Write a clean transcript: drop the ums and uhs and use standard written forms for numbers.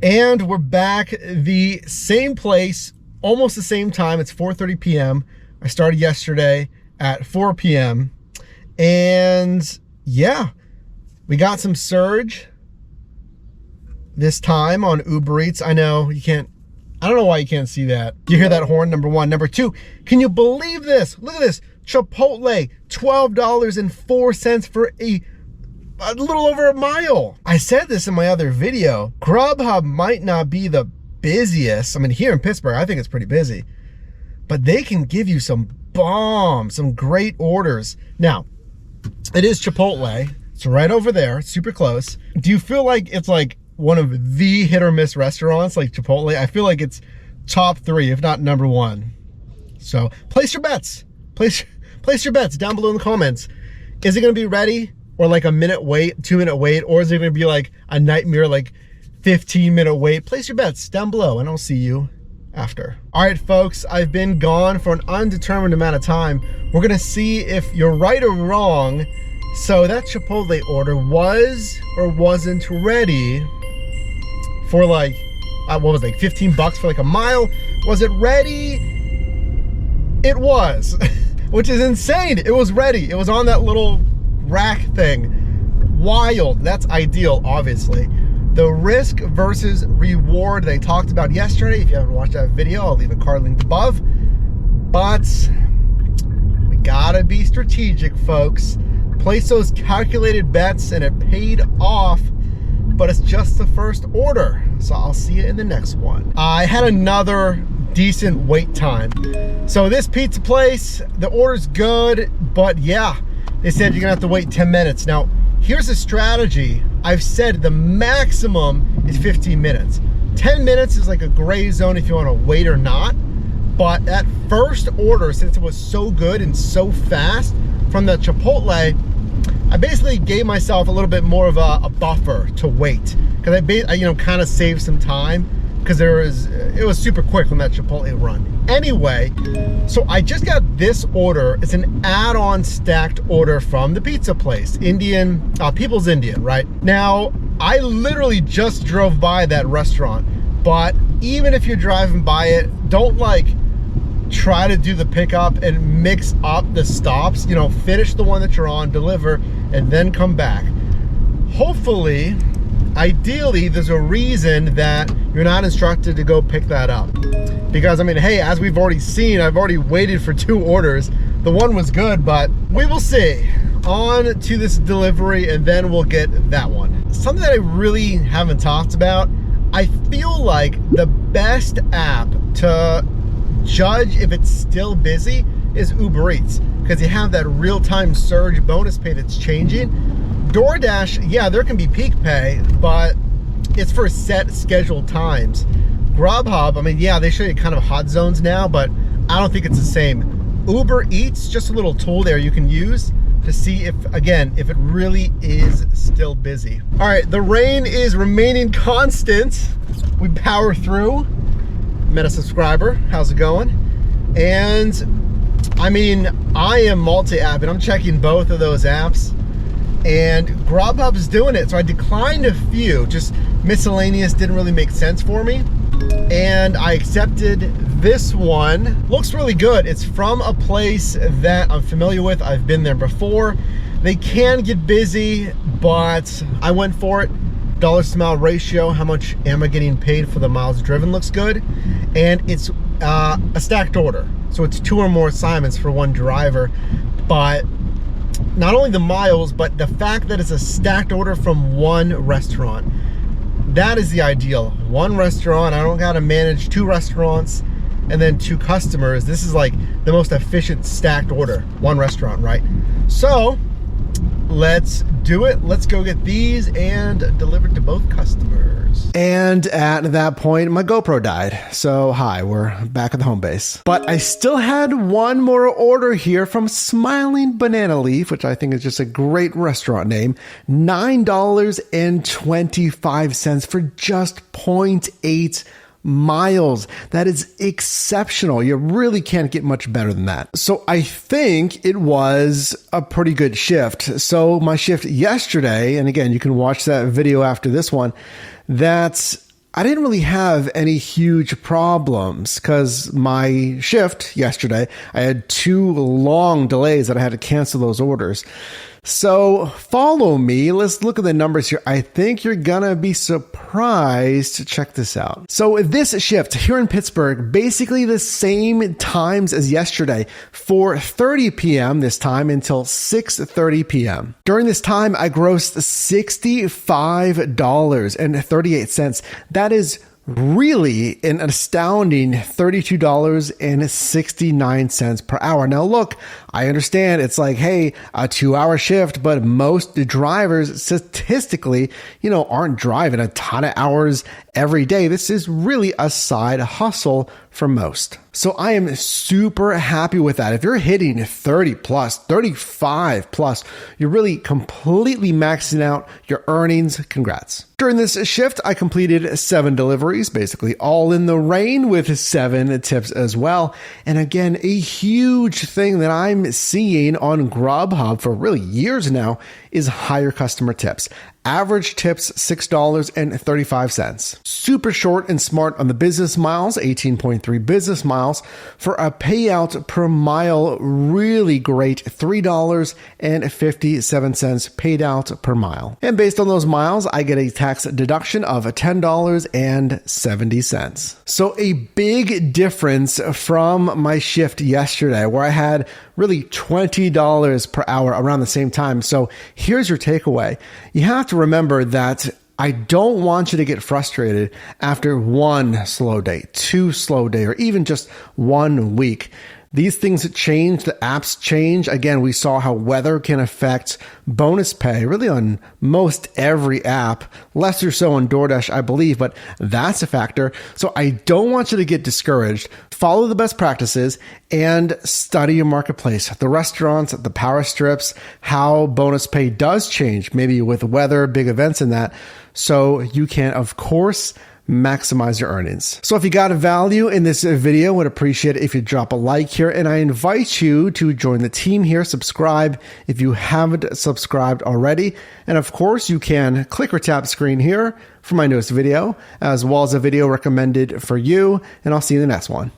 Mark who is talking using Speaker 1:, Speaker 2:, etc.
Speaker 1: And we're back the same place, almost the same time. It's 4:30 p.m. I started yesterday at 4 p.m. And yeah, we got some surge this time on Uber Eats. I know you can't, I don't know why you can't see that. You hear that horn, number one. Number two, can you believe this? Look at this. Chipotle, $12.04 for a little over a mile. I said this in my other video. Grubhub might not be the busiest. I mean, here in Pittsburgh, I think it's pretty busy, but they can give you some bombs, some great orders. Now, it is Chipotle. It's right over there, super close. Do you feel like it's like one of the hit or miss restaurants like Chipotle? I feel like it's top 3, if not number 1. So place your bets. Place your bets down below in the comments. Is it gonna be ready? Or like a minute wait, 2-minute wait, or is it gonna be like a nightmare, like 15-minute wait? Place your bets down below and I'll see you after. All right, folks, I've been gone for an undetermined amount of time. We're gonna see if you're right or wrong. So that Chipotle order was or wasn't ready for like, what was it, like 15 bucks for like a mile? Was it ready? It was, which is insane. It was ready. It was on that little rack thing. Wild. That's ideal, obviously. The risk versus reward they talked about yesterday. If you haven't watched that video, I'll leave a card linked above. But we gotta be strategic, folks. Place those calculated bets, and it paid off, but it's just the first order. So I'll see you in the next one. I had another decent wait time. So this pizza place, the order's good, but yeah, they said you're gonna have to wait 10 minutes. Now, here's a strategy. I've said the maximum is 15 minutes. 10 minutes is like a gray zone if you wanna wait or not. But that first order, since it was so good and so fast from the Chipotle, I basically gave myself a little bit more of a buffer to wait. Cause I kind of saved some time because it was super quick on that Chipotle run. Anyway, so I just got this order. It's an add-on stacked order from the pizza place, People's Indian, right? Now, I literally just drove by that restaurant, but even if you're driving by it, don't like try to do the pickup and mix up the stops. You know, finish the one that you're on, deliver, and then come back. Hopefully, ideally, there's a reason that you're not instructed to go pick that up. Because I mean, hey, as we've already seen, I've already waited for 2 orders. The one was good, but we will see. On to this delivery, and then we'll get that one. Something that I really haven't talked about, I feel like the best app to judge if it's still busy is Uber Eats, because you have that real-time surge bonus pay that's changing. DoorDash, yeah, there can be peak pay, but it's for set scheduled times. Grubhub, I mean, yeah, they show you kind of hot zones now, but I don't think it's the same. Uber Eats, just a little tool there you can use to see if, again, if it really is still busy. All right, the rain is remaining constant. We power through. Met a subscriber, how's it going? And I mean, I am multi-app and I'm checking both of those apps, and Grubhub is doing it. So I declined a few, just miscellaneous didn't really make sense for me. And I accepted this one. Looks really good. It's from a place that I'm familiar with. I've been there before. They can get busy, but I went for it. Dollars to mile ratio, how much am I getting paid for the miles driven, looks good. And it's a stacked order. So it's 2 or more assignments for one driver. But not only the miles, but the fact that it's a stacked order from one restaurant. That is the ideal. One restaurant, I don't gotta manage 2 restaurants and then 2 customers. This is like the most efficient stacked order, one restaurant, right? So let's do it. Let's go get these and delivered to both customers. And at that point, my GoPro died. So hi, we're back at the home base. But I still had one more order here from Smiling Banana Leaf, which I think is just a great restaurant name. $9.25 for just 0.8 miles. That is exceptional. You really can't get much better than that. So I think it was a pretty good shift. So my shift yesterday, and again, you can watch that video after this one, that I didn't really have any huge problems because my shift yesterday, I had 2 long delays that I had to cancel those orders. So follow me. Let's look at the numbers here. I think you're going to be surprised. Check this out. So this shift here in Pittsburgh, basically the same times as yesterday, 4:30 p.m. this time until 6:30 p.m. During this time, I grossed $65.38. That is really an astounding $32.69 per hour. Now, look, I understand it's like, hey, a 2-hour shift, but most drivers statistically, aren't driving a ton of hours every day. This is really a side hustle for most. So I am super happy with that. If you're hitting 30 plus, 35 plus, you're really completely maxing out your earnings. Congrats. During this shift, I completed 7 deliveries, basically all in the rain with 7 tips as well. And again, a huge thing that I'm seeing on Grubhub for really years now is higher customer tips. Average tips, $6.35. Super short and smart on the business miles, 18.3 business miles. For a payout per mile, really great, $3.57 paid out per mile. And based on those miles, I get a tax deduction of $10.70. So a big difference from my shift yesterday where I had really $20 per hour around the same time. So here's your takeaway. You have to remember that I don't want you to get frustrated after 1 slow day, 2 slow day, or even just 1 week. These things change, the apps change. Again, we saw how weather can affect bonus pay really on most every app, lesser so on DoorDash, I believe, but that's a factor. So I don't want you to get discouraged. Follow the best practices and study your marketplace, the restaurants, the power strips, how bonus pay does change, maybe with weather, big events and that. So you can, of course, maximize your earnings. So if you got a value in this video, would appreciate it if you drop a like here. And I invite you to join the team here, subscribe if you haven't subscribed already. And of course, you can click or tap screen here for my newest video, as well as a video recommended for you. And I'll see you in the next one.